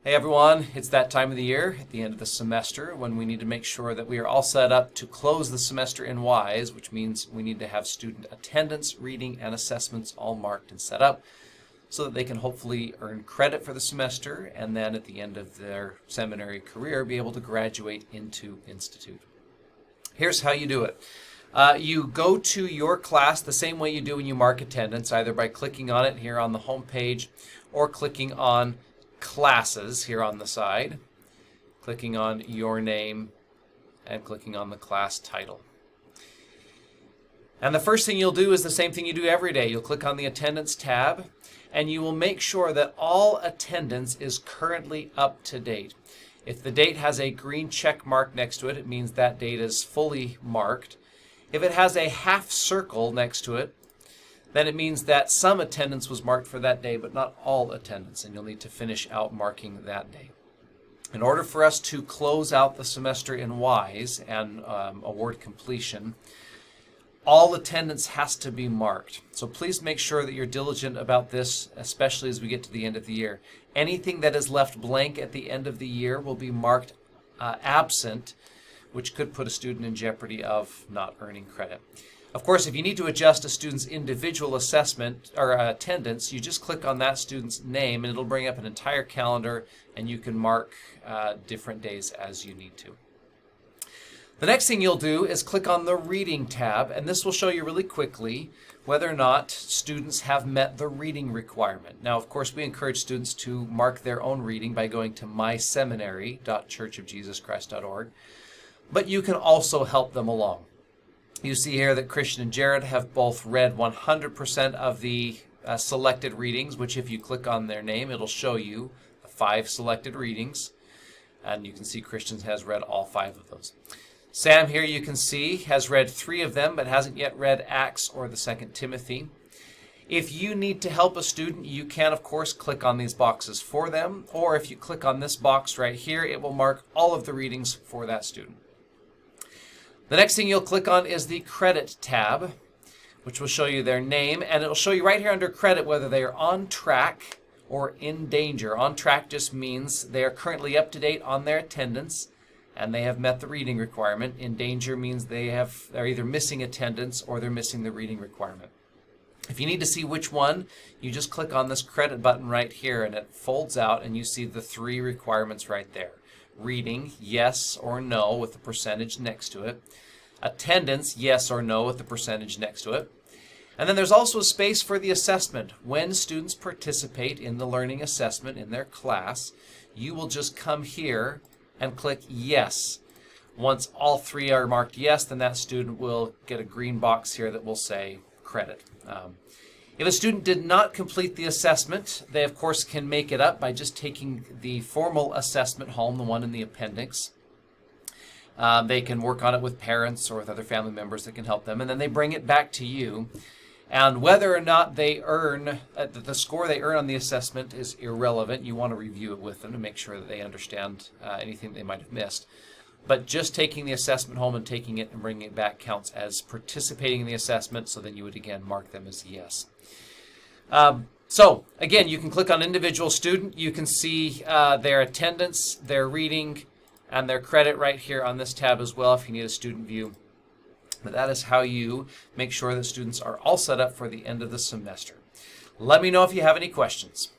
Hey everyone, it's that time of the year, at the end of the semester, when we need to make sure that we are all set up to close the semester in WISE, which means we need to have student attendance, reading, and assessments all marked and set up so that they can hopefully earn credit for the semester and then at the end of their seminary career be able to graduate into Institute. Here's how you do it. You go to your class the same way you do when you mark attendance, either by clicking on it here on the home page or clicking on Classes here on the side, clicking on your name and clicking on the class title. And the first thing you'll do is the same thing you do every day. You'll click on the Attendance tab and you will make sure that all attendance is currently up to date. If the date has a green check mark next to it, it means that date is fully marked. If it has a half circle next to it, then it means that some attendance was marked for that day, but not all attendance, and you'll need to finish out marking that day. In order for us to close out the semester in WISE and award completion, all attendance has to be marked. So please make sure that you're diligent about this, especially as we get to the end of the year. Anything that is left blank at the end of the year will be marked absent, which could put a student in jeopardy of not earning credit. Of course, if you need to adjust a student's individual assessment or attendance, you just click on that student's name and it'll bring up an entire calendar and you can mark different days as you need to. The next thing you'll do is click on the Reading tab, and this will show you really quickly whether or not students have met the reading requirement. Now, of course, we encourage students to mark their own reading by going to myseminary.churchofjesuschrist.org, but you can also help them along. You see here that Christian and Jared have both read 100% of the selected readings, which if you click on their name, it'll show you the 5 selected readings. And you can see Christian has read all 5 of those. Sam here you can see has read 3 of them, but hasn't yet read Acts or the 2nd Timothy. If you need to help a student, you can, of course, click on these boxes for them. Or if you click on this box right here, it will mark all of the readings for that student. The next thing you'll click on is the Credit tab, which will show you their name, and it'll show you right here under Credit whether they are on track or in danger. On track just means they are currently up to date on their attendance and they have met the reading requirement. In danger means they're either missing attendance or they're missing the reading requirement. If you need to see which one, you just click on this Credit button right here and it folds out and you see the 3 requirements right there. Reading, yes or no with the percentage next to it. Attendance, yes or no with the percentage next to it. And then there's also a space for the assessment. When students participate in the learning assessment in their class, you will just come here and click yes. Once all 3 are marked yes, then that student will get a green box here that will say credit. If a student did not complete the assessment, they of course can make it up by just taking the formal assessment home, the one in the appendix. They can work on it with parents or with other family members that can help them, and then they bring it back to you. And whether or not they earn, the score they earn on the assessment is irrelevant. You want to review it with them to make sure that they understand anything they might have missed. But just taking the assessment home and taking it and bringing it back counts as participating in the assessment, so then you would again mark them as yes. So again, you can click on individual student. You can see their attendance, their reading, and their credit right here on this tab as well if you need a student view. But that is how you make sure that students are all set up for the end of the semester. Let me know if you have any questions.